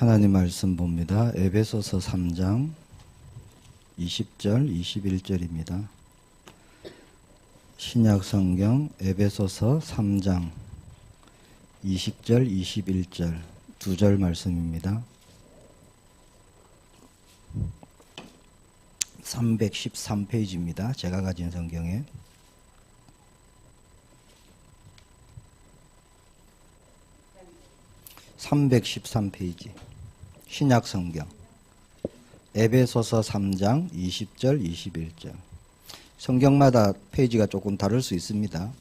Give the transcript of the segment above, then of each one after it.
하나님 말씀 봅니다. 에베소서 3장 20절, 21절입니다. 신약 성경 에베소서 3장 20절, 21절 두 절 말씀입니다. 313페이지입니다. 제가 가진 성경에. (313페이지) 신약 성경 에베소서 3장 20절 21절. 성경마다 페이지가 조금 다를 수 있습니다.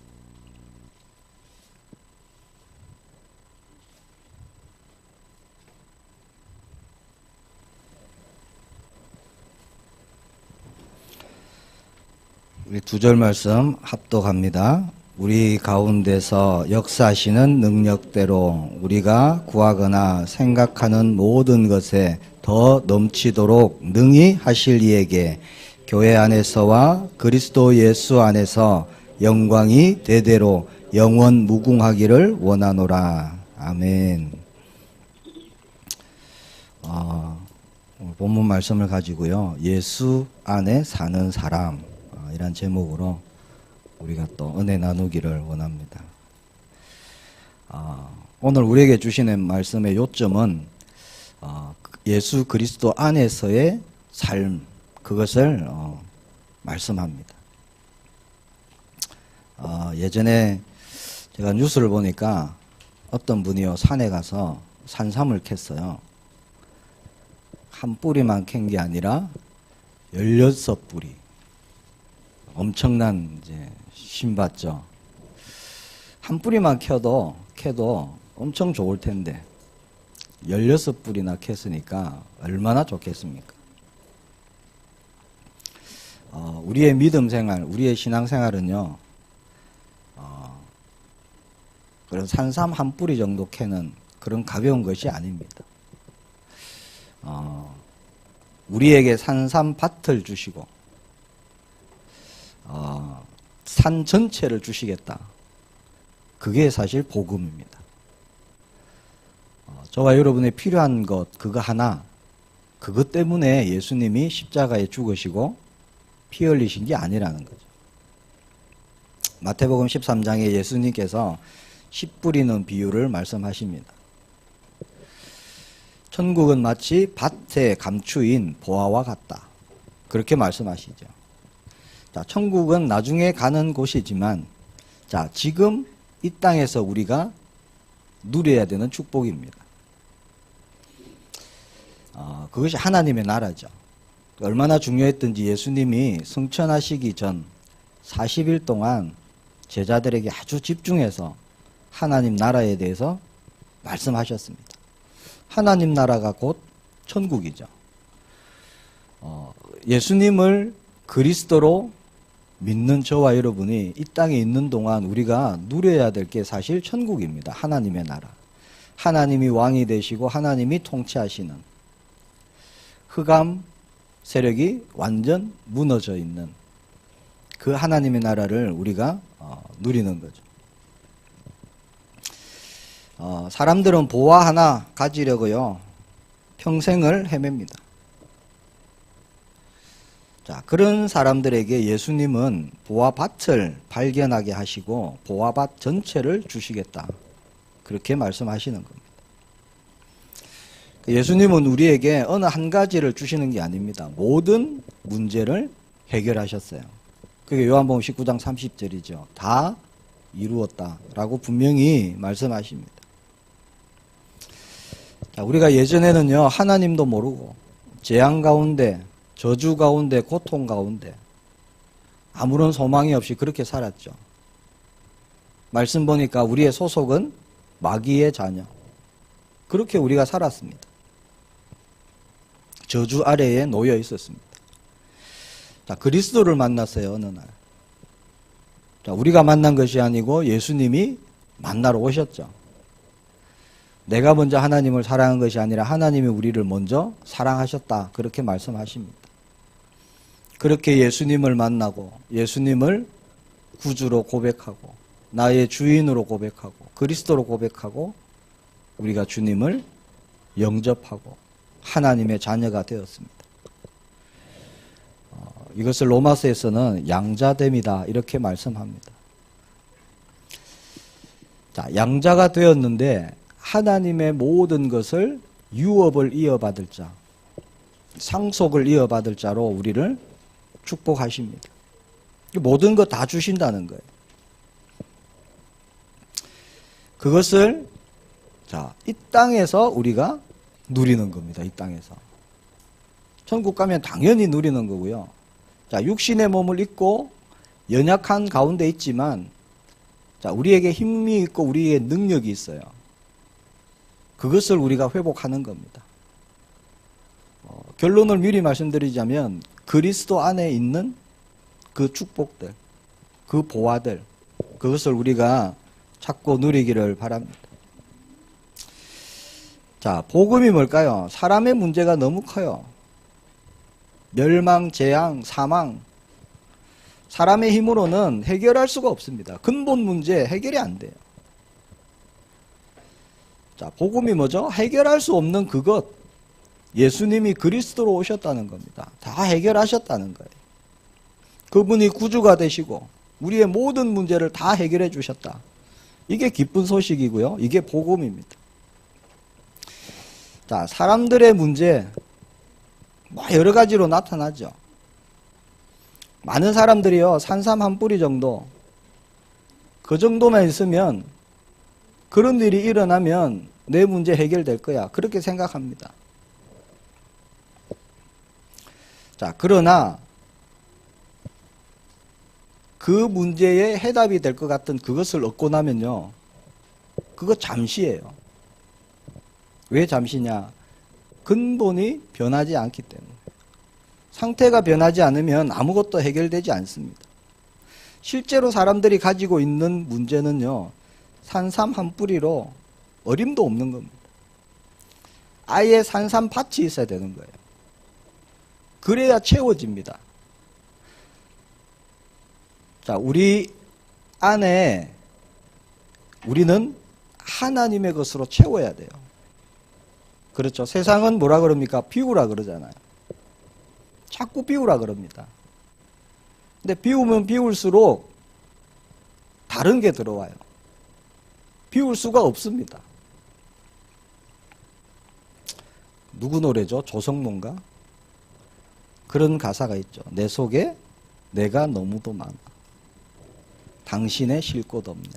우리 두 절 말씀 합독합니다. 우리 가운데서 역사하시는 능력대로 우리가 구하거나 생각하는 모든 것에 더 넘치도록 능히 하실 이에게 교회 안에서와 그리스도 예수 안에서 영광이 대대로 영원 무궁하기를 원하노라. 아멘. 본문 말씀을 가지고요. 예수 안에 사는 사람 이란 제목으로 우리가 또 은혜 나누기를 원합니다. 오늘 우리에게 주시는 말씀의 요점은 예수 그리스도 안에서의 삶, 그것을 말씀합니다. 예전에 제가 뉴스를 보니까 어떤 분이요 산에 가서 산삼을 캤어요. 한 뿌리만 캔 게 아니라 16뿌리. 엄청난 이제 신받죠. 한 뿌리만 캐도 엄청 좋을 텐데 16뿌리나 캤으니까 얼마나 좋겠습니까? 우리의 믿음 생활, 우리의 신앙 생활은요, 그런 산삼 한 뿌리 정도 캐는 그런 가벼운 것이 아닙니다. 우리에게 산삼밭을 주시고 산 전체를 주시겠다. 그게 사실 복음입니다. 저와 여러분의 필요한 것 그거 하나, 그것 때문에 예수님이 십자가에 죽으시고 피 흘리신 게 아니라는 거죠. 마태복음 13장에 예수님께서 씨 뿌리는 비유를 말씀하십니다. 천국은 마치 밭에 감추인 보화와 같다. 그렇게 말씀하시죠. 자, 천국은 나중에 가는 곳이지만, 자, 지금 이 땅에서 우리가 누려야 되는 축복입니다. 그것이 하나님의 나라죠. 얼마나 중요했던지 예수님이 승천하시기 전 40일 동안 제자들에게 아주 집중해서 하나님 나라에 대해서 말씀하셨습니다. 하나님 나라가 곧 천국이죠. 예수님을 그리스도로 믿는 저와 여러분이 이 땅에 있는 동안 우리가 누려야 될 게 사실 천국입니다. 하나님의 나라. 하나님이 왕이 되시고 하나님이 통치하시는 흑암 세력이 완전 무너져 있는 그 하나님의 나라를 우리가 누리는 거죠. 사람들은 보화 하나 가지려고요 평생을 헤맵니다. 자, 그런 사람들에게 예수님은 보화밭을 발견하게 하시고 보화밭 전체를 주시겠다. 그렇게 말씀하시는 겁니다. 예수님은 우리에게 어느 한 가지를 주시는 게 아닙니다. 모든 문제를 해결하셨어요. 그게 요한복음 19장 30절이죠. 다 이루었다라고 분명히 말씀하십니다. 자, 우리가 예전에는요 하나님도 모르고 재앙 가운데, 저주 가운데, 고통 가운데 아무런 소망이 없이 그렇게 살았죠. 말씀 보니까 우리의 소속은 마귀의 자녀. 그렇게 우리가 살았습니다. 저주 아래에 놓여 있었습니다. 자, 그리스도를 만났어요, 어느 날. 자, 우리가 만난 것이 아니고 예수님이 만나러 오셨죠. 내가 먼저 하나님을 사랑한 것이 아니라 하나님이 우리를 먼저 사랑하셨다. 그렇게 말씀하십니다. 그렇게 예수님을 만나고 예수님을 구주로 고백하고 나의 주인으로 고백하고 그리스도로 고백하고 우리가 주님을 영접하고 하나님의 자녀가 되었습니다. 이것을 로마서에서는 양자됨이다 이렇게 말씀합니다. 자, 양자가 되었는데 하나님의 모든 것을 유업을 이어받을 자, 상속을 이어받을 자로 우리를 축복하십니다. 모든 것 다 주신다는 거예요. 그것을 자, 이 땅에서 우리가 누리는 겁니다. 이 땅에서. 천국 가면 당연히 누리는 거고요. 자, 육신의 몸을 입고 연약한 가운데 있지만 자, 우리에게 힘이 있고 우리에게 능력이 있어요. 그것을 우리가 회복하는 겁니다. 결론을 미리 말씀드리자면 그리스도 안에 있는 그 축복들, 그 보화들, 그것을 우리가 찾고 누리기를 바랍니다. 자, 복음이 뭘까요? 사람의 문제가 너무 커요. 멸망, 재앙, 사망. 사람의 힘으로는 해결할 수가 없습니다. 근본 문제 해결이 안 돼요. 자, 복음이 뭐죠? 해결할 수 없는 그것. 예수님이 그리스도로 오셨다는 겁니다. 다 해결하셨다는 거예요. 그분이 구주가 되시고 우리의 모든 문제를 다 해결해 주셨다. 이게 기쁜 소식이고요. 이게 복음입니다. 자, 사람들의 문제 여러 가지로 나타나죠. 많은 사람들이요, 산삼 한 뿌리 정도, 그 정도만 있으면, 그런 일이 일어나면 내 문제 해결될 거야. 그렇게 생각합니다. 자, 그러나 그 문제의 해답이 될 것 같은 그것을 얻고 나면요, 그거 잠시예요. 왜 잠시냐? 근본이 변하지 않기 때문에. 상태가 변하지 않으면 아무것도 해결되지 않습니다. 실제로 사람들이 가지고 있는 문제는요, 산삼 한 뿌리로 어림도 없는 겁니다. 아예 산삼밭이 있어야 되는 거예요. 그래야 채워집니다. 자, 우리 안에 우리는 하나님의 것으로 채워야 돼요. 그렇죠. 세상은 뭐라 그럽니까? 비우라 그러잖아요. 자꾸 비우라 그럽니다. 근데 비우면 비울수록 다른 게 들어와요. 비울 수가 없습니다. 누구 노래죠? 조성모인가? 그런 가사가 있죠. 내 속에 내가 너무도 많아. 당신의 쉴 곳 없네.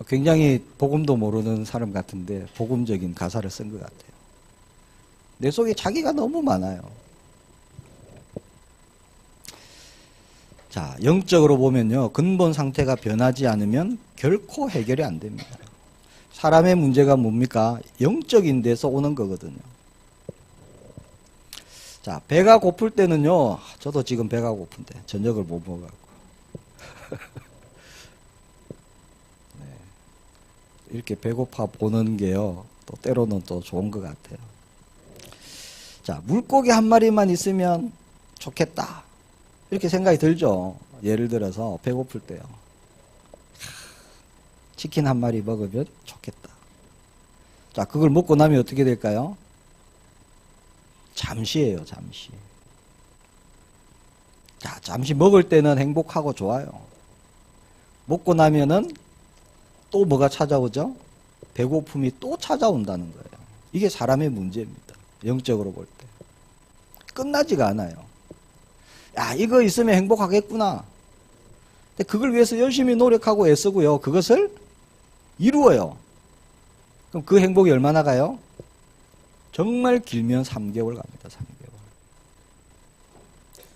굉장히 복음도 모르는 사람 같은데 복음적인 가사를 쓴 것 같아요. 내 속에 자기가 너무 많아요. 자, 영적으로 보면요, 근본 상태가 변하지 않으면 결코 해결이 안 됩니다. 사람의 문제가 뭡니까? 영적인 데서 오는 거거든요. 자, 배가 고플 때는요, 저도 지금 배가 고픈데 저녁을 못 먹어갖고 네, 이렇게 배고파 보는 게요, 또 때로는 또 좋은 것 같아요. 자, 물고기 한 마리만 있으면 좋겠다, 이렇게 생각이 들죠. 예를 들어서 배고플 때요, 치킨 한 마리 먹으면 좋겠다. 자, 그걸 먹고 나면 어떻게 될까요? 잠시예요, 잠시. 자, 잠시 먹을 때는 행복하고 좋아요. 먹고 나면은 또 뭐가 찾아오죠? 배고픔이 또 찾아온다는 거예요. 이게 사람의 문제입니다. 영적으로 볼 때. 끝나지가 않아요. 야, 이거 있으면 행복하겠구나. 근데 그걸 위해서 열심히 노력하고 애쓰고요, 그것을 이루어요. 그럼 그 행복이 얼마나 가요? 정말 길면 3개월 갑니다. 3개월.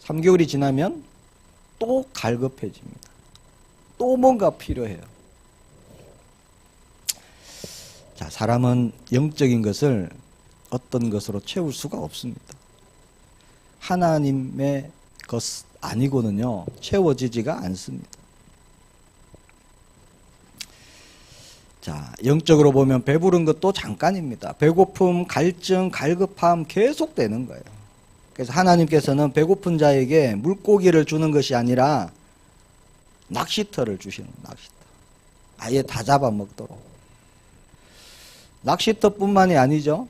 3개월이 지나면 또 갈급해집니다. 또 뭔가 필요해요. 자, 사람은 영적인 것을 어떤 것으로 채울 수가 없습니다. 하나님의 것 아니고는요, 채워지지가 않습니다. 자, 영적으로 보면 배부른 것도 잠깐입니다. 배고픔, 갈증, 갈급함 계속되는 거예요. 그래서 하나님께서는 배고픈 자에게 물고기를 주는 것이 아니라 낚시터를 주시는 거예요. 낚시터. 아예 다 잡아먹도록. 낚시터뿐만이 아니죠.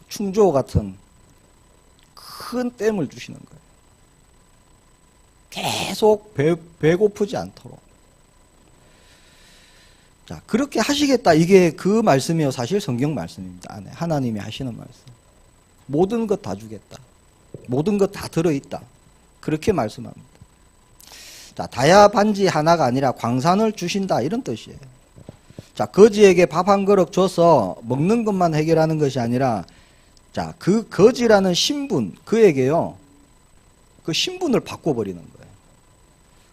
충주호 같은 큰 댐을 주시는 거예요. 계속 배고프지 않도록. 자, 그렇게 하시겠다. 이게 그 말씀이요. 사실 성경 말씀입니다. 안에 하나님이 하시는 말씀. 모든 것 다 주겠다. 모든 것 다 들어있다. 그렇게 말씀합니다. 자, 다야 반지 하나가 아니라 광산을 주신다. 이런 뜻이에요. 자, 거지에게 밥 한 그릇 줘서 먹는 것만 해결하는 것이 아니라, 자, 그 거지라는 신분, 그에게요, 그 신분을 바꿔버리는 거예요.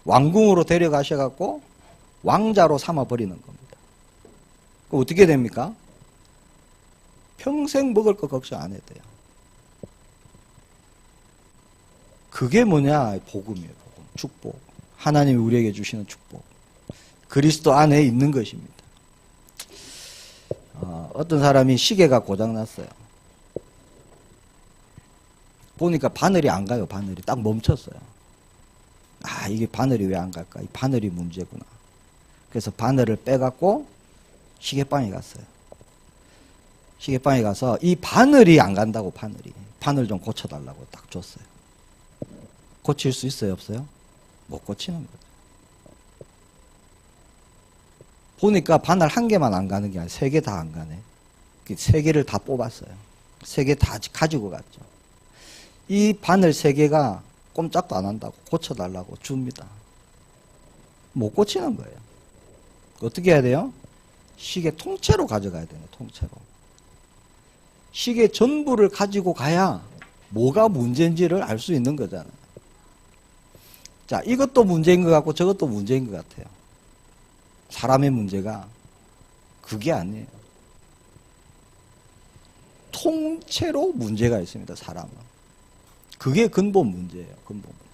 왕궁으로 데려가셔갖고 왕자로 삼아버리는 겁니다. 그럼 어떻게 됩니까? 평생 먹을 거 걱정 안 해도 돼요. 그게 뭐냐? 복음이에요. 복음. 축복. 하나님이 우리에게 주시는 축복. 그리스도 안에 있는 것입니다. 어떤 사람이 시계가 고장났어요. 보니까 바늘이 안 가요. 바늘이 딱 멈췄어요. 아, 이게 바늘이 왜 안 갈까? 이 바늘이 문제구나. 그래서 바늘을 빼갖고 시계방에 갔어요. 시계방에 가서 이 바늘이 안 간다고, 바늘이. 바늘 좀 고쳐달라고 딱 줬어요. 고칠 수 있어요? 없어요? 못 고치는 거죠. 보니까 바늘 한 개만 안 가는 게 아니라 세 개 다 안 가네. 세 개를 다 뽑았어요. 세 개 다 가지고 갔죠. 이 바늘 세 개가 꼼짝도 안 한다고 고쳐달라고 줍니다. 못 고치는 거예요. 어떻게 해야 돼요? 시계 통째로 가져가야 돼요. 통째로. 시계 전부를 가지고 가야 뭐가 문제인지를 알 수 있는 거잖아요. 자, 이것도 문제인 것 같고 저것도 문제인 것 같아요. 사람의 문제가 그게 아니에요. 통째로 문제가 있습니다. 사람은. 그게 근본 문제예요. 근본 문제.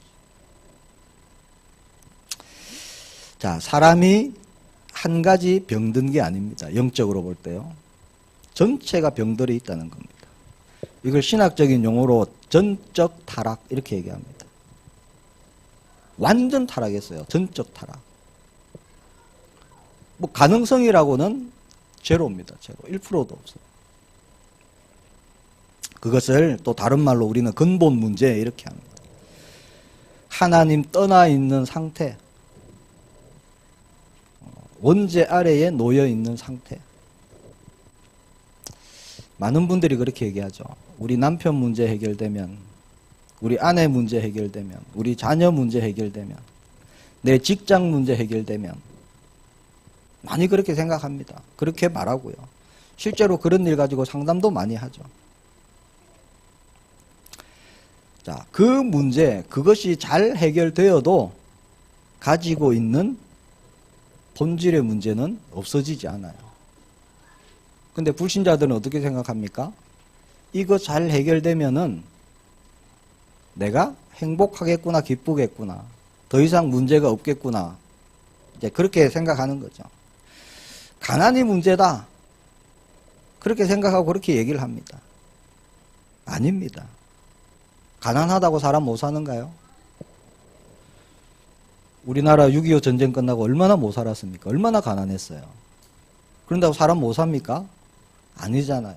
자, 사람이 한 가지 병든 게 아닙니다. 영적으로 볼 때요. 전체가 병들어 있다는 겁니다. 이걸 신학적인 용어로 전적 타락 이렇게 얘기합니다. 완전 타락했어요. 전적 타락. 뭐 가능성이라고는 제로입니다. 제로. 1%도 없어요. 그것을 또 다른 말로 우리는 근본 문제 이렇게 합니다. 하나님 떠나 있는 상태. 원죄 아래에 놓여 있는 상태. 많은 분들이 그렇게 얘기하죠. 우리 남편 문제 해결되면, 우리 아내 문제 해결되면, 우리 자녀 문제 해결되면, 내 직장 문제 해결되면, 많이 그렇게 생각합니다. 그렇게 말하고요. 실제로 그런 일 가지고 상담도 많이 하죠. 자, 그 문제, 그것이 잘 해결되어도 가지고 있는 본질의 문제는 없어지지 않아요. 근데 불신자들은 어떻게 생각합니까? 이거 잘 해결되면은 내가 행복하겠구나, 기쁘겠구나, 더 이상 문제가 없겠구나, 이제 그렇게 생각하는 거죠. 가난이 문제다. 그렇게 생각하고 그렇게 얘기를 합니다. 아닙니다. 가난하다고 사람 못 사는가요? 우리나라 6.25 전쟁 끝나고 얼마나 못 살았습니까? 얼마나 가난했어요. 그런다고 사람 못 삽니까? 아니잖아요.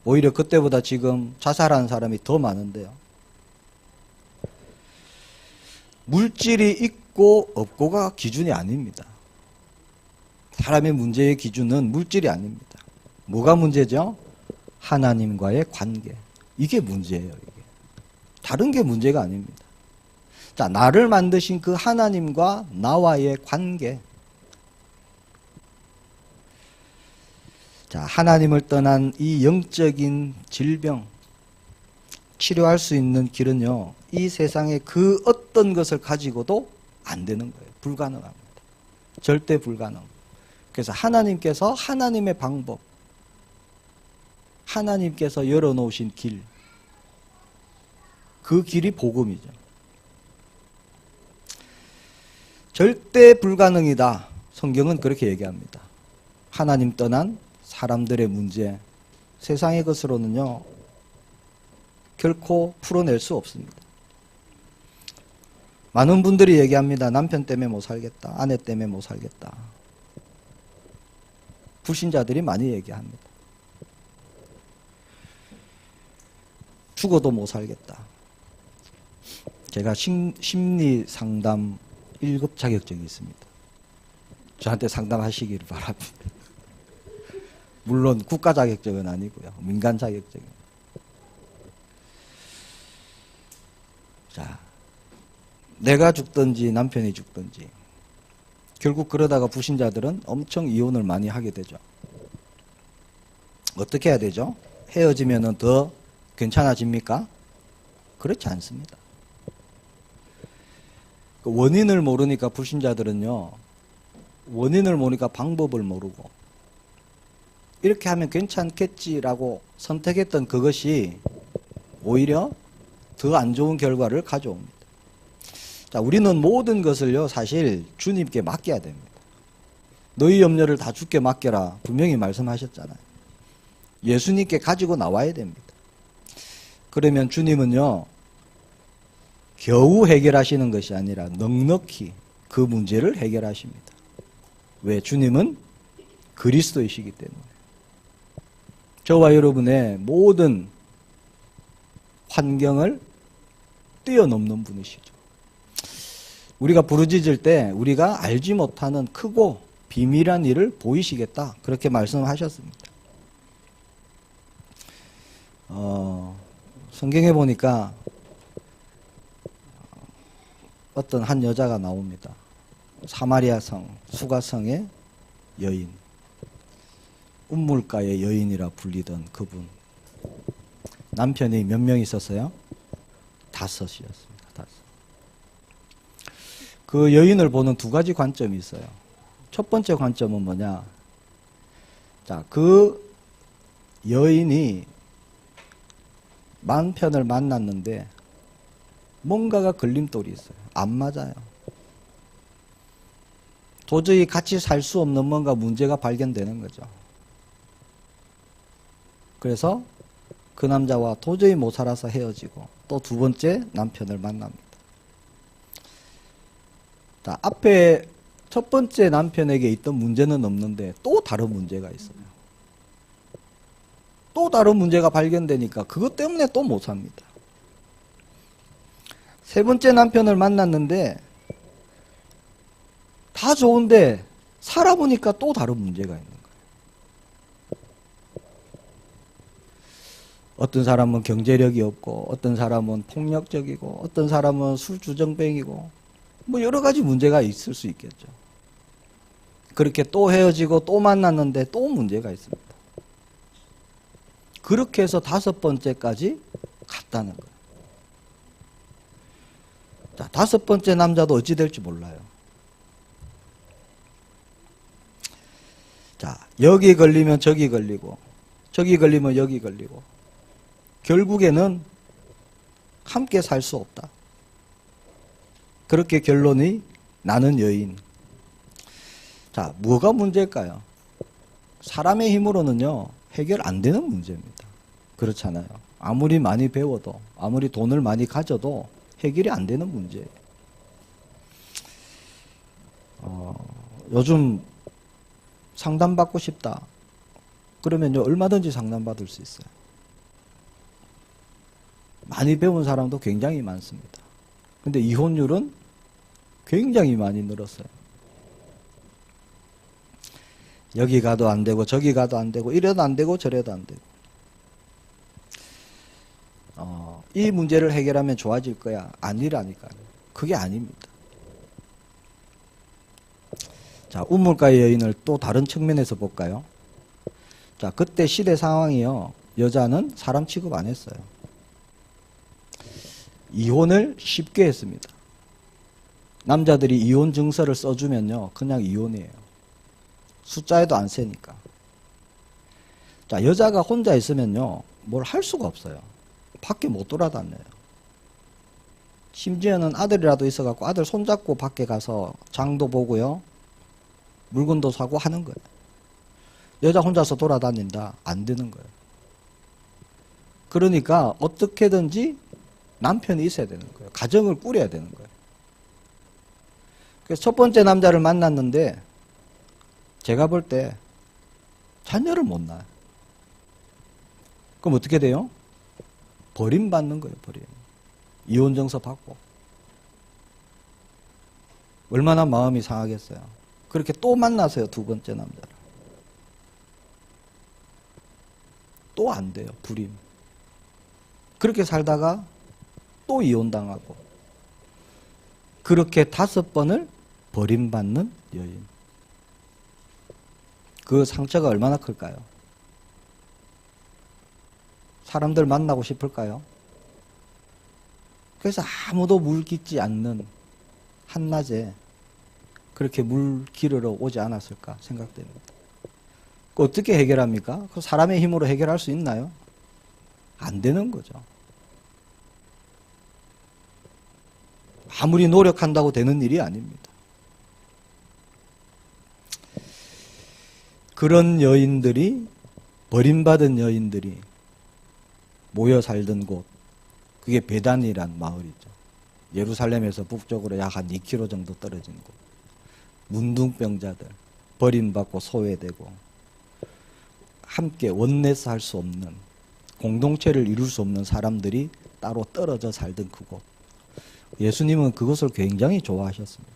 오히려 그때보다 지금 자살하는 사람이 더 많은데요. 물질이 있고 없고가 기준이 아닙니다. 사람의 문제의 기준은 물질이 아닙니다. 뭐가 문제죠? 하나님과의 관계. 이게 문제예요. 이게. 다른 게 문제가 아닙니다. 자, 나를 만드신 그 하나님과 나와의 관계. 자, 하나님을 떠난 이 영적인 질병, 치료할 수 있는 길은요, 이 세상의 그 어떤 것을 가지고도 안 되는 거예요. 불가능합니다. 절대 불가능. 그래서 하나님께서 하나님의 방법, 하나님께서 열어놓으신 길, 그 길이 복음이죠. 절대 불가능이다. 성경은 그렇게 얘기합니다. 하나님 떠난 사람들의 문제, 세상의 것으로는요, 결코 풀어낼 수 없습니다. 많은 분들이 얘기합니다. 남편 때문에 못 살겠다. 아내 때문에 못 살겠다. 불신자들이 많이 얘기합니다. 죽어도 못 살겠다. 제가 심리 상담 1급 자격증이 있습니다. 저한테 상담하시기를 바랍니다. 물론 국가 자격증은 아니고요. 민간 자격증입니다. 자, 내가 죽든지 남편이 죽든지 결국 그러다가 불신자들은 엄청 이혼을 많이 하게 되죠. 어떻게 해야 되죠? 헤어지면 더 괜찮아집니까? 그렇지 않습니다. 그 원인을 모르니까 불신자들은요, 원인을 모르니까 방법을 모르고 이렇게 하면 괜찮겠지라고 선택했던 그것이 오히려 더 안 좋은 결과를 가져옵니다. 자, 우리는 모든 것을요, 사실 주님께 맡겨야 됩니다. 너희 염려를 다 주께 맡겨라. 분명히 말씀하셨잖아요. 예수님께 가지고 나와야 됩니다. 그러면 주님은요, 겨우 해결하시는 것이 아니라 넉넉히 그 문제를 해결하십니다. 왜? 주님은 그리스도이시기 때문에. 저와 여러분의 모든 환경을 뛰어넘는 분이시죠. 우리가 부르짖을 때 우리가 알지 못하는 크고 비밀한 일을 보이시겠다. 그렇게 말씀하셨습니다. 성경에 보니까 어떤 한 여자가 나옵니다. 사마리아 성, 수가성의 여인. 운물가의 여인이라 불리던 그분. 남편이 몇 명 있었어요? 5이었습니다. 5. 그 여인을 보는 두 가지 관점이 있어요. 첫 번째 관점은 뭐냐? 자, 그 여인이 남편을 만났는데 뭔가가 걸림돌이 있어요. 안 맞아요. 도저히 같이 살 수 없는 뭔가 문제가 발견되는 거죠. 그래서 그 남자와 도저히 못 살아서 헤어지고 또 두 번째 남편을 만납니다. 자, 앞에 첫 번째 남편에게 있던 문제는 없는데 또 다른 문제가 있어요. 또 다른 문제가 발견되니까 그것 때문에 또 못 삽니다. 세 번째 남편을 만났는데 다 좋은데 살아보니까 또 다른 문제가 있는 거예요. 어떤 사람은 경제력이 없고 어떤 사람은 폭력적이고 어떤 사람은 술주정뱅이고 뭐 여러 가지 문제가 있을 수 있겠죠. 그렇게 또 헤어지고 또 만났는데 또 문제가 있습니다. 그렇게 해서 5번째까지 갔다는 거예요. 자, 5번째 남자도 어찌 될지 몰라요. 자, 여기 걸리면 저기 걸리고 저기 걸리면 여기 걸리고 결국에는 함께 살 수 없다. 그렇게 결론이 나는 여인. 자, 뭐가 문제일까요? 사람의 힘으로는요, 해결 안 되는 문제입니다. 그렇잖아요. 아무리 많이 배워도, 아무리 돈을 많이 가져도 해결이 안 되는 문제예요. 요즘 상담받고 싶다. 그러면요, 얼마든지 상담받을 수 있어요. 많이 배운 사람도 굉장히 많습니다. 근데 이혼율은 굉장히 많이 늘었어요. 여기 가도 안 되고 저기 가도 안 되고 이래도 안 되고 저래도 안 되고 이 문제를 해결하면 좋아질 거야. 아니라니까요. 그게 아닙니다. 자, 운물가의 여인을 또 다른 측면에서 볼까요? 자, 그때 시대 상황이요. 여자는 사람 취급 안 했어요. 이혼을 쉽게 했습니다. 남자들이 이혼 증서를 써주면요. 그냥 이혼이에요. 숫자에도 안 세니까. 자, 여자가 혼자 있으면요. 뭘 할 수가 없어요. 밖에 못 돌아다녀요. 심지어는 아들이라도 있어갖고 아들 손잡고 밖에 가서 장도 보고요. 물건도 사고 하는 거예요. 여자 혼자서 돌아다닌다? 안 되는 거예요. 그러니까 어떻게든지 남편이 있어야 되는 거예요. 가정을 꾸려야 되는 거예요. 그래서 첫 번째 남자를 만났는데 제가 볼 때 자녀를 못 낳아요. 그럼 어떻게 돼요? 버림받는 거예요, 버림. 이혼정서 받고. 얼마나 마음이 상하겠어요. 그렇게 또 만나세요, 두 번째 남자를. 또 안 돼요, 불임. 그렇게 살다가 또 이혼당하고. 그렇게 5번을 버림받는 여인. 그 상처가 얼마나 클까요? 사람들 만나고 싶을까요? 그래서 아무도 물 깃지 않는 한낮에 그렇게 물 기르러 오지 않았을까 생각됩니다. 그 어떻게 해결합니까? 그 사람의 힘으로 해결할 수 있나요? 안 되는 거죠. 아무리 노력한다고 되는 일이 아닙니다. 그런 여인들이, 버림받은 여인들이 모여 살던 곳, 그게 베단이란 마을이죠. 예루살렘에서 북쪽으로 약 한 2km 정도 떨어진 곳. 문둥병자들, 버림받고 소외되고 함께 원내서 할 수 없는, 공동체를 이룰 수 없는 사람들이 따로 떨어져 살던 그곳. 예수님은 그것을 굉장히 좋아하셨습니다.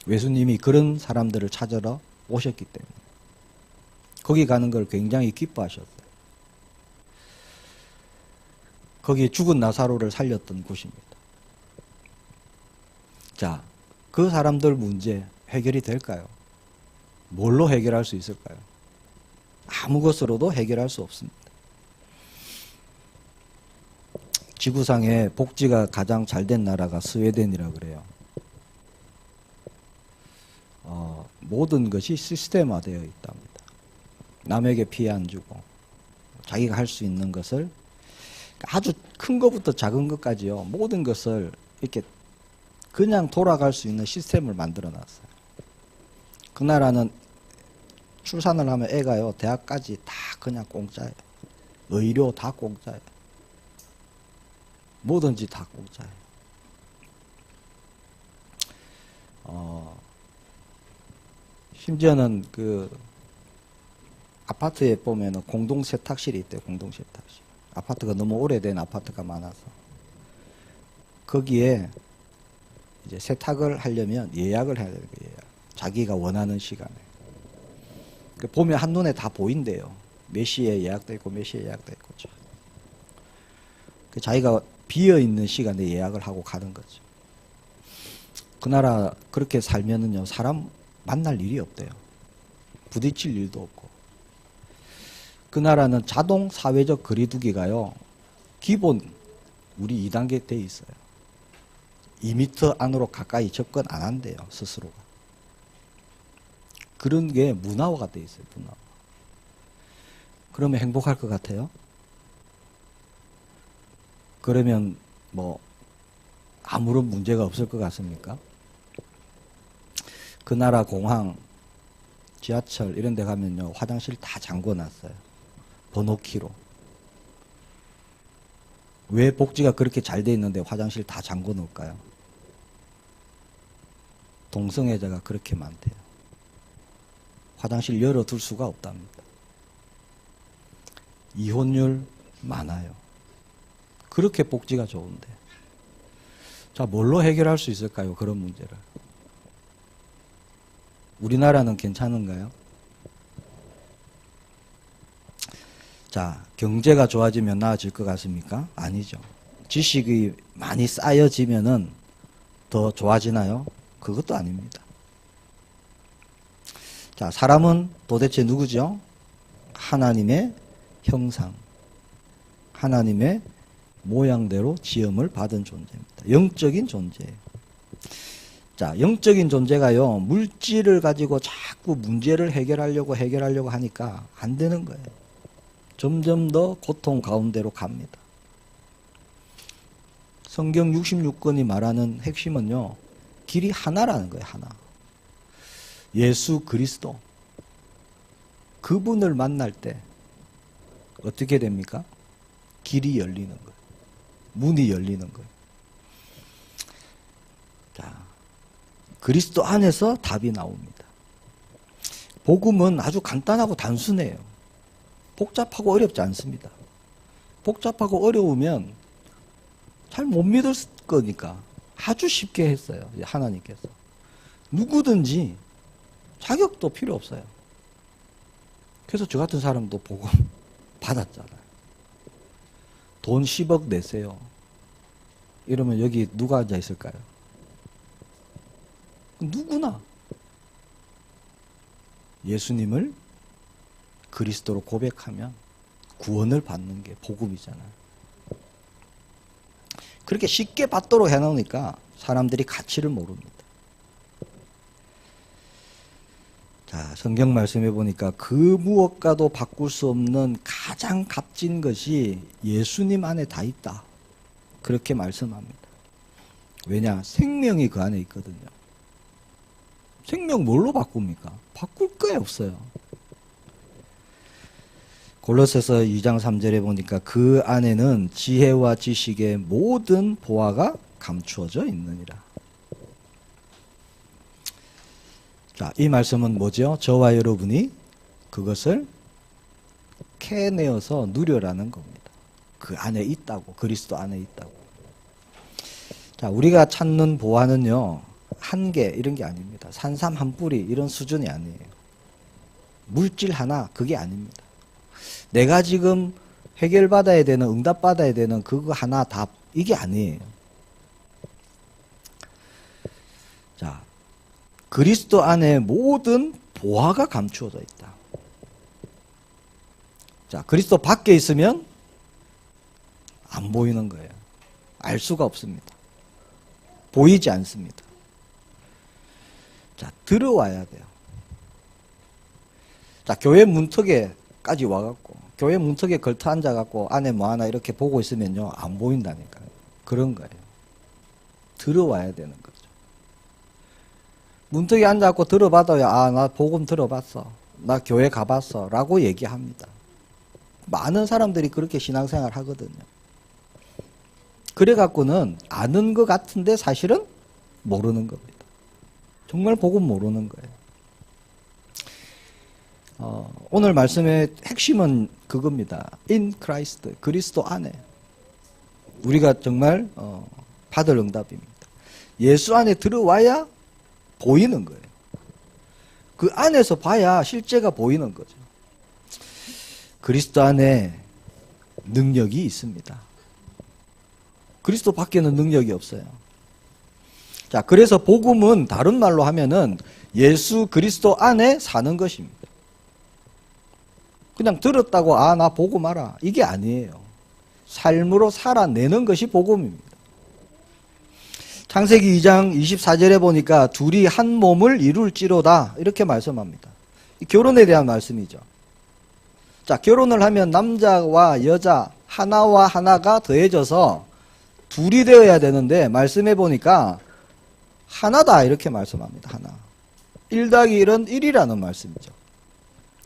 예수님이 그런 사람들을 찾으러 오셨기 때문에 거기 가는 걸 굉장히 기뻐하셨어요. 거기 죽은 나사로를 살렸던 곳입니다. 자, 그 사람들 문제 해결이 될까요? 뭘로 해결할 수 있을까요? 아무 것으로도 해결할 수 없습니다. 지구상에 복지가 가장 잘된 나라가 스웨덴이라고 그래요. 모든 것이 시스템화되어 있답니다. 남에게 피해 안 주고 자기가 할 수 있는 것을 아주 큰 것부터 작은 것까지요. 모든 것을 이렇게 그냥 돌아갈 수 있는 시스템을 만들어 놨어요. 그 나라는 출산을 하면 애가요, 대학까지 다 그냥 공짜예요. 의료 다 공짜예요. 뭐든지 다 공짜예요. 심지어는 그 아파트에 보면은 공동 세탁실이 있대요. 공동 세탁실. 아파트가 너무 오래된 아파트가 많아서 거기에 이제 세탁을 하려면 예약을 해야 돼요. 예약. 자기가 원하는 시간에. 보면 한눈에 다 보인대요. 몇 시에 예약돼 있고 몇 시에 예약돼 있고. 자기가 비어있는 시간에 예약을 하고 가는 거죠. 그 나라 그렇게 살면은요, 사람 만날 일이 없대요. 부딪힐 일도 없고. 그 나라는 자동 사회적 거리두기가요, 기본 우리 2단계 돼 있어요. 2m 안으로 가까이 접근 안 한대요, 스스로가. 그런 게 문화화가 돼 있어요, 문화화. 그러면 행복할 것 같아요? 그러면 뭐 아무런 문제가 없을 것 같습니까? 그 나라 공항, 지하철 이런 데 가면요, 화장실 다 잠궈 놨어요. 번호키로. 왜 복지가 그렇게 잘 돼 있는데 화장실 다 잠궈 놓을까요? 동성애자가 그렇게 많대요. 화장실 열어둘 수가 없답니다. 이혼율 많아요. 그렇게 복지가 좋은데. 자, 뭘로 해결할 수 있을까요? 그런 문제를. 우리나라는 괜찮은가요? 자, 경제가 좋아지면 나아질 것 같습니까? 아니죠. 지식이 많이 쌓여지면은 더 좋아지나요? 그것도 아닙니다. 자, 사람은 도대체 누구죠? 하나님의 형상, 하나님의 모양대로 지음을 받은 존재입니다. 영적인 존재예요. 자, 영적인 존재가요, 물질을 가지고 자꾸 문제를 해결하려고 하니까 안 되는 거예요. 점점 더 고통 가운데로 갑니다. 성경 66권이 말하는 핵심은요, 길이 하나라는 거예요, 하나. 예수 그리스도. 그분을 만날 때 어떻게 됩니까? 길이 열리는 거예요. 문이 열리는 거예요. 자, 그리스도 안에서 답이 나옵니다. 복음은 아주 간단하고 단순해요. 복잡하고 어렵지 않습니다. 복잡하고 어려우면 잘 못 믿을 거니까 아주 쉽게 했어요. 하나님께서. 누구든지 자격도 필요 없어요. 그래서 저 같은 사람도 복음 받았잖아요. 돈 10억 내세요. 이러면 여기 누가 앉아 있을까요? 누구나 예수님을 그리스도로 고백하면 구원을 받는 게 복음이잖아요. 그렇게 쉽게 받도록 해놓으니까 사람들이 가치를 모릅니다. 자, 성경 말씀해 보니까 그 무엇과도 바꿀 수 없는 가장 값진 것이 예수님 안에 다 있다. 그렇게 말씀합니다. 왜냐? 생명이 그 안에 있거든요. 생명 뭘로 바꿉니까? 바꿀 게 없어요. 골로새서 2장 3절에 보니까 그 안에는 지혜와 지식의 모든 보화가 감추어져 있느니라. 자, 이 말씀은 뭐죠? 저와 여러분이 그것을 캐내어서 누려라는 겁니다. 그 안에 있다고, 그리스도 안에 있다고. 자, 우리가 찾는 보화는요, 한 개 이런 게 아닙니다. 산삼 한 뿌리 이런 수준이 아니에요. 물질 하나 그게 아닙니다. 내가 지금 해결받아야 되는, 응답받아야 되는 그거 하나 답 이게 아니에요. 자, 그리스도 안에 모든 보화가 감추어져 있다. 자, 그리스도 밖에 있으면 안 보이는 거예요. 알 수가 없습니다. 보이지 않습니다. 자, 들어와야 돼요. 자, 교회 문턱에까지 와갖고, 교회 문턱에 걸터 앉아갖고, 안에 뭐 하나 이렇게 보고 있으면요, 안 보인다니까요. 그런 거예요. 들어와야 되는 거죠. 문턱에 앉아갖고 들어봐도요, 아, 나 복음 들어봤어. 나 교회 가봤어. 라고 얘기합니다. 많은 사람들이 그렇게 신앙생활 하거든요. 그래갖고는 아는 것 같은데 사실은 모르는 겁니다. 정말 복음 모르는 거예요. 오늘 말씀의 핵심은 그겁니다. In Christ, 그리스도 안에. 우리가 정말 받을 응답입니다. 예수 안에 들어와야 보이는 거예요. 그 안에서 봐야 실제가 보이는 거죠. 그리스도 안에 능력이 있습니다. 그리스도 밖에는 능력이 없어요. 자, 그래서 복음은 다른 말로 하면은 예수 그리스도 안에 사는 것입니다. 그냥 들었다고 아, 나 복음 알아. 이게 아니에요. 삶으로 살아내는 것이 복음입니다. 창세기 2장 24절에 보니까 둘이 한 몸을 이룰지로다 이렇게 말씀합니다. 결혼에 대한 말씀이죠. 자, 결혼을 하면 남자와 여자 하나와 하나가 더해져서 둘이 되어야 되는데 말씀해 보니까 하나다 이렇게 말씀합니다. 하나. 1 더하기 1은 1이라는 말씀이죠.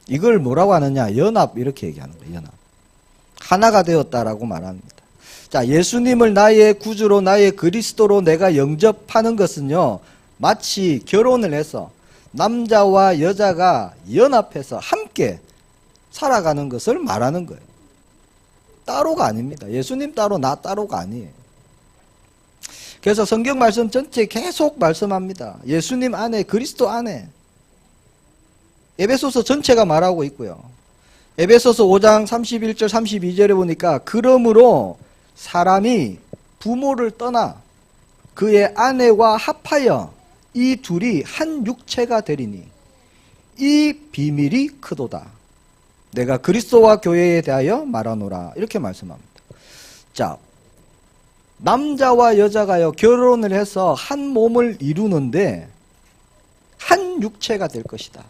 이걸 뭐라고 하느냐? 연합 이렇게 얘기하는 거예요. 연합. 하나가 되었다라고 말합니다. 자, 예수님을 나의 구주로 나의 그리스도로 내가 영접하는 것은요, 마치 결혼을 해서 남자와 여자가 연합해서 함께 살아가는 것을 말하는 거예요. 따로가 아닙니다. 예수님 따로 나 따로가 아니에요. 그래서 성경 말씀 전체 계속 말씀합니다. 예수님 안에, 그리스도 안에. 에베소서 전체가 말하고 있고요. 에베소서 5장 31절 32절에 보니까 그러므로 사람이 부모를 떠나 그의 아내와 합하여 이 둘이 한 육체가 되리니 이 비밀이 크도다. 내가 그리스도와 교회에 대하여 말하노라. 이렇게 말씀합니다. 자, 남자와 여자가요, 결혼을 해서 한 몸을 이루는데 한 육체가 될 것이다.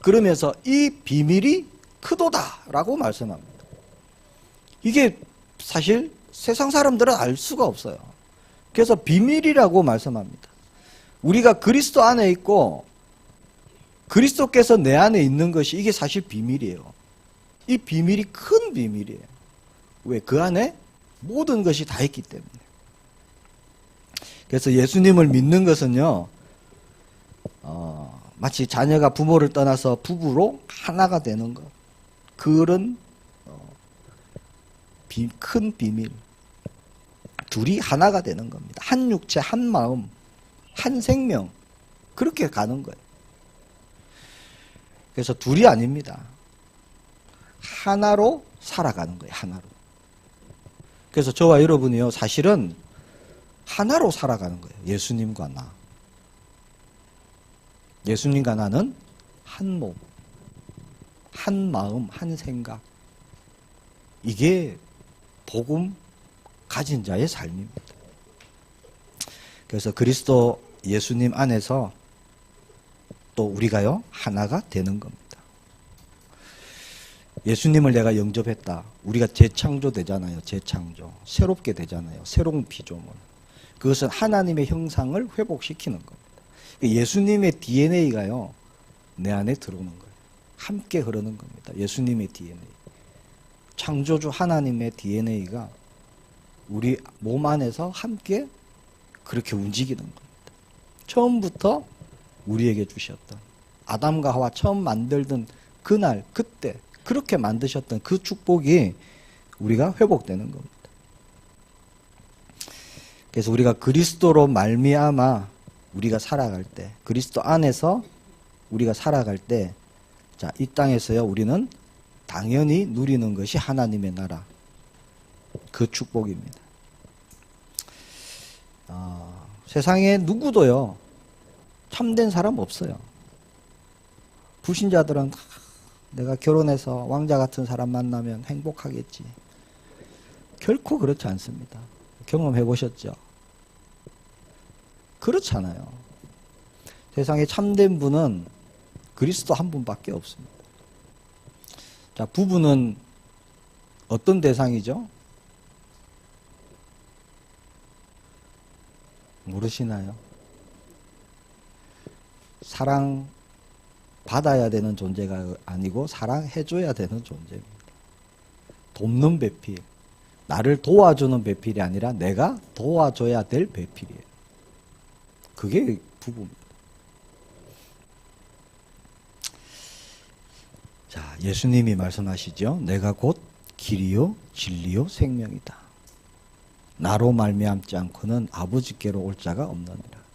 그러면서 이 비밀이 크도다 라고 말씀합니다. 이게 사실 세상 사람들은 알 수가 없어요. 그래서 비밀이라고 말씀합니다. 우리가 그리스도 안에 있고 그리스도께서 내 안에 있는 것이 이게 사실 비밀이에요. 이 비밀이 큰 비밀이에요. 왜? 그 안에 모든 것이 다 있기 때문에. 그래서 예수님을 믿는 것은요, 마치 자녀가 부모를 떠나서 부부로 하나가 되는 것. 그런 큰 비밀. 둘이 하나가 되는 겁니다. 한 육체, 한 마음, 한 생명. 그렇게 가는 거예요. 그래서 둘이 아닙니다. 하나로 살아가는 거예요. 하나로. 그래서 저와 여러분이요, 사실은 하나로 살아가는 거예요. 예수님과 나. 예수님과 나는 한 몸, 한 마음, 한 생각. 이게 복음 가진 자의 삶입니다. 그래서 그리스도 예수님 안에서 또 우리가요, 하나가 되는 겁니다. 예수님을 내가 영접했다. 우리가 재창조 되잖아요. 재창조. 새롭게 되잖아요. 새로운 피조물. 그것은 하나님의 형상을 회복시키는 겁니다. 예수님의 DNA가요, 내 안에 들어오는 거예요. 함께 흐르는 겁니다. 예수님의 DNA. 창조주 하나님의 DNA가 우리 몸 안에서 함께 그렇게 움직이는 겁니다. 처음부터 우리에게 주셨던, 아담과 하와 처음 만들던 그날, 그때 그렇게 만드셨던 그 축복이 우리가 회복되는 겁니다. 그래서 우리가 그리스도로 말미암아 우리가 살아갈 때, 그리스도 안에서 우리가 살아갈 때, 자, 이 땅에서요, 우리는 당연히 누리는 것이 하나님의 나라, 그 축복입니다. 세상에 누구도요, 참된 사람 없어요. 불신자들은 내가 결혼해서 왕자 같은 사람 만나면 행복하겠지. 결코 그렇지 않습니다. 경험해 보셨죠? 그렇잖아요. 세상에 참된 분은 그리스도 한 분밖에 없습니다. 자, 부부는 어떤 대상이죠? 모르시나요? 사랑 받아야 되는 존재가 아니고 사랑해줘야 되는 존재입니다. 돕는 배필. 나를 도와주는 배필이 아니라 내가 도와줘야 될 배필이에요. 그게 부부입니다. 자, 예수님이 말씀하시죠. 내가 곧 길이요 진리요 생명이다. 나로 말미암지 않고는 아버지께로 올 자가 없느니라.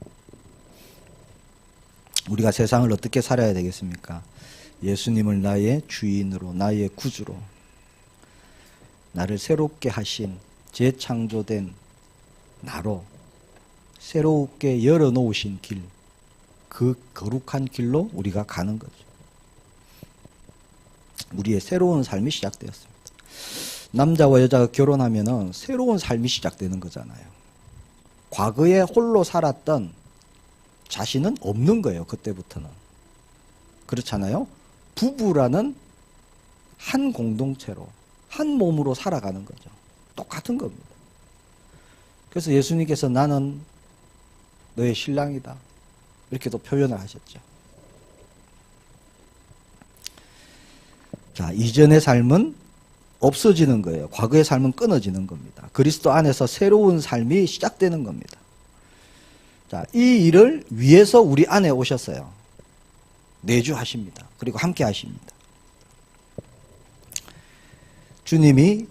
우리가 세상을 어떻게 살아야 되겠습니까? 예수님을 나의 주인으로, 나의 구주로, 나를 새롭게 하신 재창조된 나로 새롭게 열어놓으신 길, 그 거룩한 길로 우리가 가는 거죠. 우리의 새로운 삶이 시작되었습니다. 남자와 여자가 결혼하면은 새로운 삶이 시작되는 거잖아요. 과거에 홀로 살았던 자신은 없는 거예요. 그때부터는. 그렇잖아요. 부부라는 한 공동체로, 한 몸으로 살아가는 거죠. 똑같은 겁니다. 그래서 예수님께서 나는 너의 신랑이다, 이렇게도 표현을 하셨죠. 자, 이전의 삶은 없어지는 거예요. 과거의 삶은 끊어지는 겁니다. 그리스도 안에서 새로운 삶이 시작되는 겁니다. 자, 이 일을 위해서 우리 안에 오셨어요. 내주하십니다. 그리고 함께 하십니다. 주님이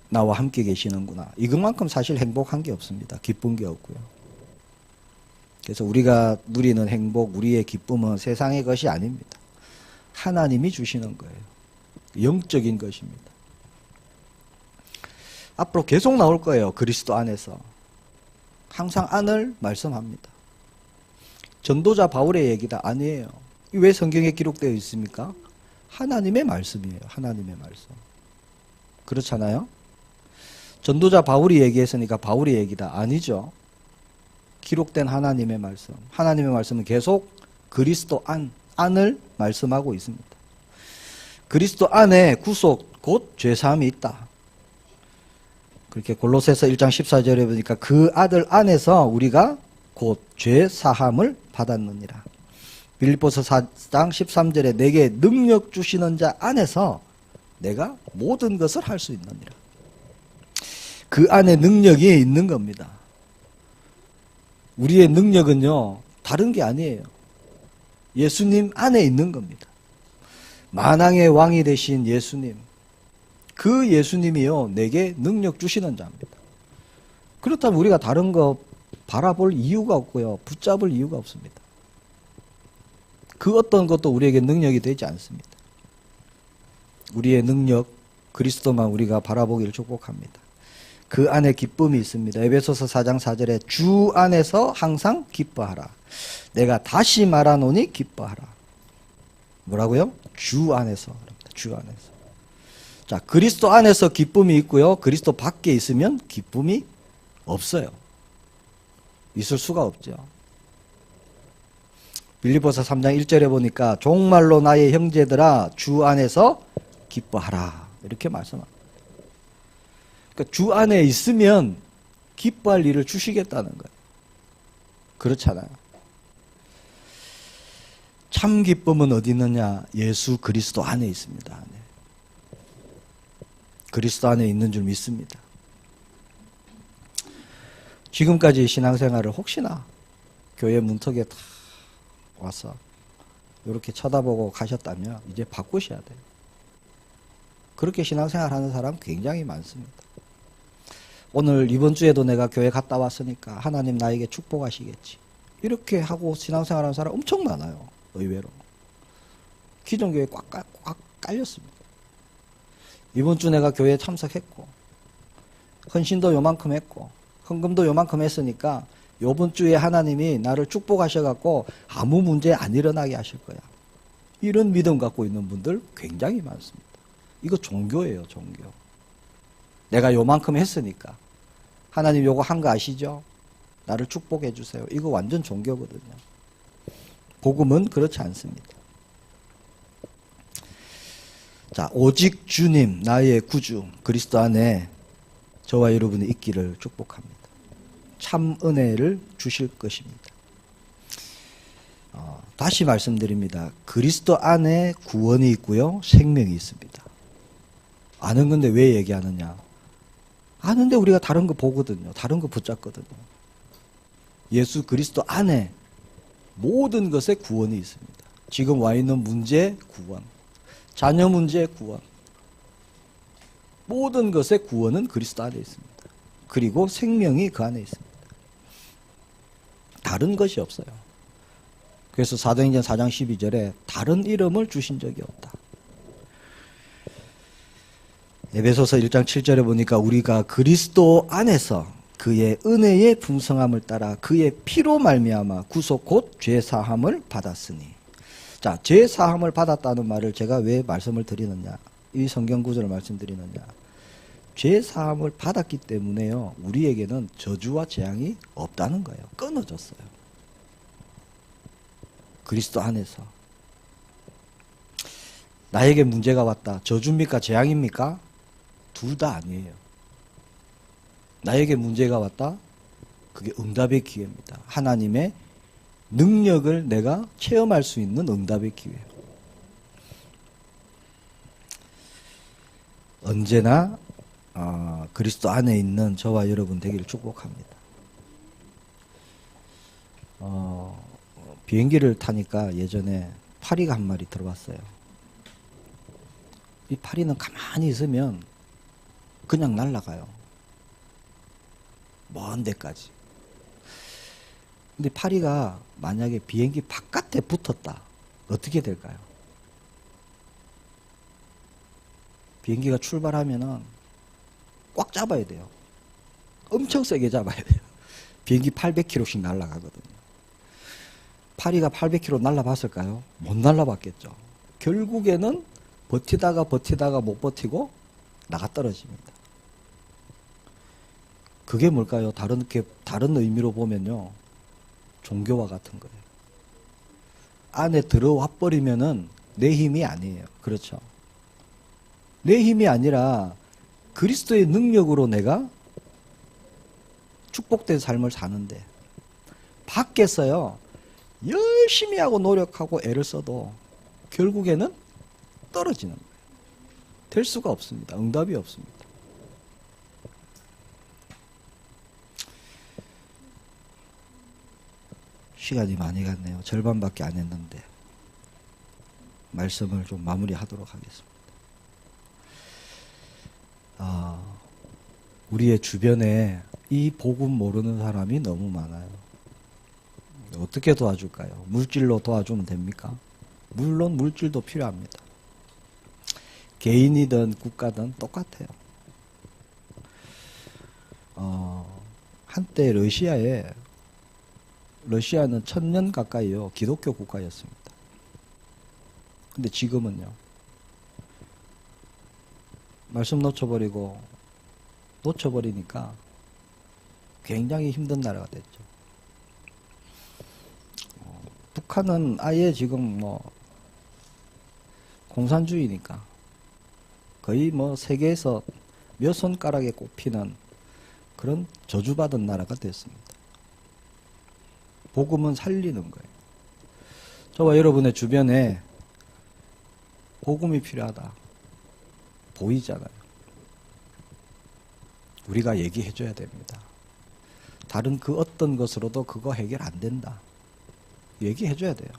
나와 함께 계시는구나. 이것만큼 사실 행복한 게 없습니다. 기쁜 게 없고요. 그래서 우리가 누리는 행복, 우리의 기쁨은 세상의 것이 아닙니다. 하나님이 주시는 거예요. 영적인 것입니다. 앞으로 계속 나올 거예요. 그리스도 안에서. 항상 안을 말씀합니다. 전도자 바울의 얘기다 아니에요. 왜 성경에 기록되어 있습니까? 하나님의 말씀이에요. 하나님의 말씀. 그렇잖아요? 전도자 바울이 얘기했으니까 바울의 얘기다 아니죠. 기록된 하나님의 말씀. 하나님의 말씀은 계속 그리스도 안을 말씀하고 있습니다. 그리스도 안에 구속, 곧 죄사함이 있다. 그렇게 골로새서 1장 14절에 보니까 그 아들 안에서 우리가 곧 죄사함을 받았느니라. 빌립보서 4장 13절에 내게 능력 주시는 자 안에서 내가 모든 것을 할 수 있느니라. 그 안에 능력이 있는 겁니다. 우리의 능력은요, 다른 게 아니에요. 예수님 안에 있는 겁니다. 만왕의 왕이 되신 예수님, 그 예수님이요 내게 능력 주시는 자입니다. 그렇다면 우리가 다른 거 바라볼 이유가 없고요, 붙잡을 이유가 없습니다. 그 어떤 것도 우리에게 능력이 되지 않습니다. 우리의 능력, 그리스도만 우리가 바라보기를 축복합니다. 그 안에 기쁨이 있습니다. 에베소서 4장 4절에 주 안에서 항상 기뻐하라. 내가 다시 말하노니 기뻐하라. 뭐라고요? 주 안에서. 주 안에서. 자, 그리스도 안에서 기쁨이 있고요. 그리스도 밖에 있으면 기쁨이 없어요. 있을 수가 없죠. 빌립보서 3장 1절에 보니까 정말로 나의 형제들아 주 안에서 기뻐하라. 이렇게 말씀합니다. 그러니까 주 안에 있으면 기뻐할 일을 주시겠다는 거예요. 그렇잖아요. 참 기쁨은 어디 있느냐? 예수 그리스도 안에 있습니다. 안에. 그리스도 안에 있는 줄 믿습니다. 지금까지 신앙생활을 혹시나 교회 문턱에 다 와서 이렇게 쳐다보고 가셨다면 이제 바꾸셔야 돼요. 그렇게 신앙생활 하는 사람 굉장히 많습니다. 오늘 이번 주에도 내가 교회 갔다 왔으니까 하나님 나에게 축복하시겠지. 이렇게 하고 신앙생활 하는 사람 엄청 많아요. 의외로. 기존교회 꽉 깔렸습니다. 이번 주 내가 교회에 참석했고 헌신도 요만큼 했고 헌금도 요만큼 했으니까 이번 주에 하나님이 나를 축복하셔갖고 아무 문제 안 일어나게 하실 거야. 이런 믿음 갖고 있는 분들 굉장히 많습니다. 이거 종교예요, 종교. 내가 요만큼 했으니까 하나님 요거 한 거 아시죠? 나를 축복해 주세요. 이거 완전 종교거든요. 복음은 그렇지 않습니다. 자, 오직 주님 나의 구주 그리스도 안에 저와 여러분이 있기를 축복합니다. 참 은혜를 주실 것입니다. 다시 말씀드립니다. 그리스도 안에 구원이 있고요, 생명이 있습니다. 아는 건데 왜 얘기하느냐? 아는데 우리가 다른 거 보거든요. 다른 거 붙잡거든요. 예수 그리스도 안에 모든 것에 구원이 있습니다. 지금 와 있는 문제 구원, 자녀 문제 구원, 모든 것의 구원은 그리스도 안에 있습니다. 그리고 생명이 그 안에 있습니다. 다른 것이 없어요. 그래서 사도행전 4장 12절에 다른 이름을 주신 적이 없다. 에베소서 1장 7절에 보니까 우리가 그리스도 안에서 그의 은혜의 풍성함을 따라 그의 피로 말미암아 구속 곧 죄사함을 받았으니. 자, 죄사함을 받았다는 말을 제가 왜 말씀을 드리느냐, 이 성경 구절을 말씀드리느냐, 죄사함을 받았기 때문에요 우리에게는 저주와 재앙이 없다는 거예요. 끊어졌어요. 그리스도 안에서. 나에게 문제가 왔다. 저주입니까? 재앙입니까? 둘 다 아니에요. 나에게 문제가 왔다. 그게 응답의 기회입니다. 하나님의 능력을 내가 체험할 수 있는 응답의 기회예요. 언제나 그리스도 안에 있는 저와 여러분 되기를 축복합니다. 비행기를 타니까 예전에 파리가 한 마리 들어왔어요. 이 파리는 가만히 있으면 그냥 날아가요. 먼 데까지. 근데 파리가 만약에 비행기 바깥에 붙었다. 어떻게 될까요? 비행기가 출발하면은 꽉 잡아야 돼요. 엄청 세게 잡아야 돼요. 비행기 800km씩 날아가거든요. 파리가 800km 날아봤을까요? 못 날아봤겠죠. 결국에는 버티다가 못 버티고 나가 떨어집니다. 그게 뭘까요? 다른 의미로 보면요, 종교와 같은 거예요. 안에 들어와 버리면은 내 힘이 아니에요. 그렇죠? 내 힘이 아니라 그리스도의 능력으로 내가 축복된 삶을 사는데, 밖에서요 열심히 하고 노력하고 애를 써도 결국에는 떨어지는 거예요. 될 수가 없습니다. 응답이 없습니다. 시간이 많이 갔네요. 절반밖에 안 했는데. 말씀을 좀 마무리하도록 하겠습니다. 우리의 주변에 이 복음 모르는 사람이 너무 많아요. 어떻게 도와줄까요? 물질로 도와주면 됩니까? 물론 물질도 필요합니다. 개인이든 국가든 똑같아요. 한때 러시아는 1000년 가까이요 기독교 국가였습니다. 근데 지금은요, 말씀 놓쳐버리니까 굉장히 힘든 나라가 됐죠. 북한은 아예 지금 공산주의니까 거의 세계에서 몇 손가락에 꼽히는 그런 저주받은 나라가 됐습니다. 복음은 살리는 거예요. 저와 여러분의 주변에 복음이 필요하다 보이잖아요. 우리가 얘기해 줘야 됩니다. 다른 그 어떤 것으로도 그거 해결 안 된다. 얘기해 줘야 돼요.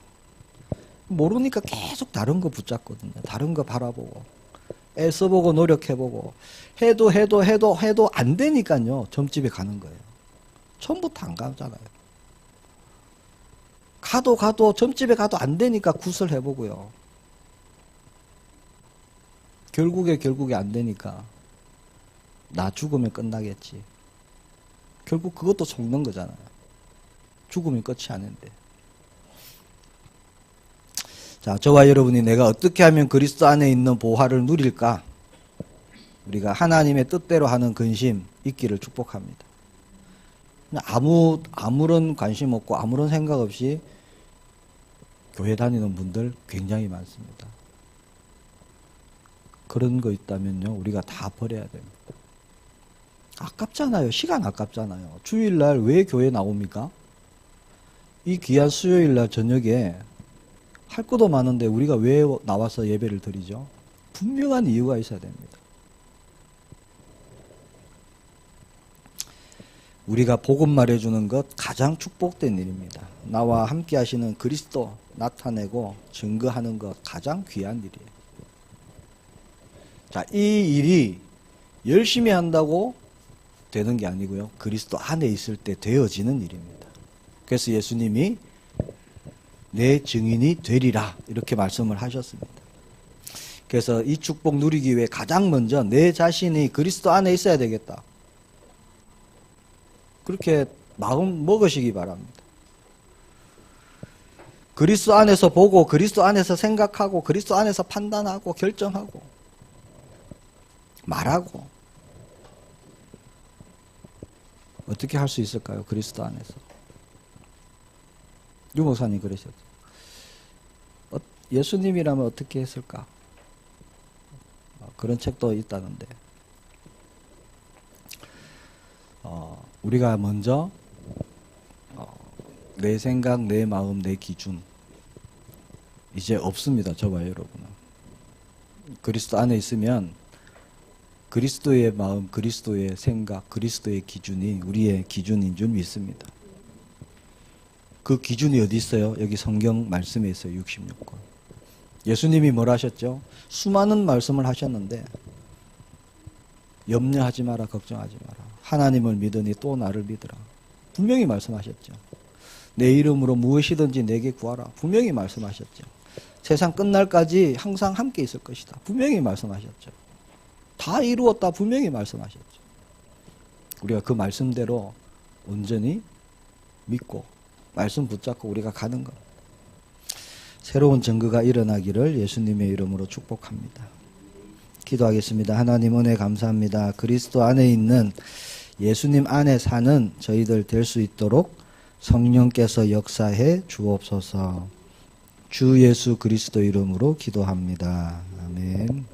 모르니까 계속 다른 거 붙잡거든요. 다른 거 바라보고 애써보고 노력해보고 해도 안 되니까요. 점집에 가는 거예요. 처음부터 안 가잖아요. 가도 점집에 가도 안 되니까 굿을 해보고요. 결국에 안 되니까 나 죽으면 끝나겠지. 결국 그것도 속는 거잖아요. 죽으면 끝이 아닌데. 자, 저와 여러분이 내가 어떻게 하면 그리스도 안에 있는 보화를 누릴까? 우리가 하나님의 뜻대로 하는 근심 있기를 축복합니다. 아무런 관심 없고 아무런 생각 없이 교회 다니는 분들 굉장히 많습니다. 그런 거 있다면요, 우리가 다 버려야 됩니다. 아깝잖아요. 시간 아깝잖아요. 주일날 왜 교회 나옵니까? 이 귀한 수요일날 저녁에 할 것도 많은데 우리가 왜 나와서 예배를 드리죠? 분명한 이유가 있어야 됩니다. 우리가 복음 말해주는 것 가장 축복된 일입니다. 나와 함께 하시는 그리스도 나타내고 증거하는 것 가장 귀한 일이에요. 자, 이 일이 열심히 한다고 되는 게 아니고요. 그리스도 안에 있을 때 되어지는 일입니다. 그래서 예수님이 내 증인이 되리라 이렇게 말씀을 하셨습니다. 그래서 이 축복 누리기 위해 가장 먼저 내 자신이 그리스도 안에 있어야 되겠다. 그렇게 마음 먹으시기 바랍니다. 그리스도 안에서 보고 그리스도 안에서 생각하고 그리스도 안에서 판단하고 결정하고 말하고 어떻게 할 수 있을까요? 그리스도 안에서. 유 목사님 그러셨죠. 예수님이라면 어떻게 했을까? 그런 책도 있다는데 우리가 먼저 내 생각, 내 마음, 내 기준 이제 없습니다. 저와 여러분은. 그리스도 안에 있으면 그리스도의 마음, 그리스도의 생각, 그리스도의 기준이 우리의 기준인 줄 믿습니다. 그 기준이 어디 있어요? 여기 성경 말씀에 있어요. 66권. 예수님이 뭘 하셨죠? 수많은 말씀을 하셨는데 염려하지 마라, 걱정하지 마라. 하나님을 믿으니 또 나를 믿으라. 분명히 말씀하셨죠. 내 이름으로 무엇이든지 내게 구하라. 분명히 말씀하셨죠. 세상 끝날까지 항상 함께 있을 것이다. 분명히 말씀하셨죠. 다 이루었다. 분명히 말씀하셨죠. 우리가 그 말씀대로 온전히 믿고 말씀 붙잡고 우리가 가는 것. 새로운 증거가 일어나기를 예수님의 이름으로 축복합니다. 기도하겠습니다. 하나님 은혜 감사합니다. 그리스도 안에 있는 예수님 안에 사는 저희들 될 수 있도록 성령께서 역사해 주옵소서. 주 예수 그리스도 이름으로 기도합니다. 아멘.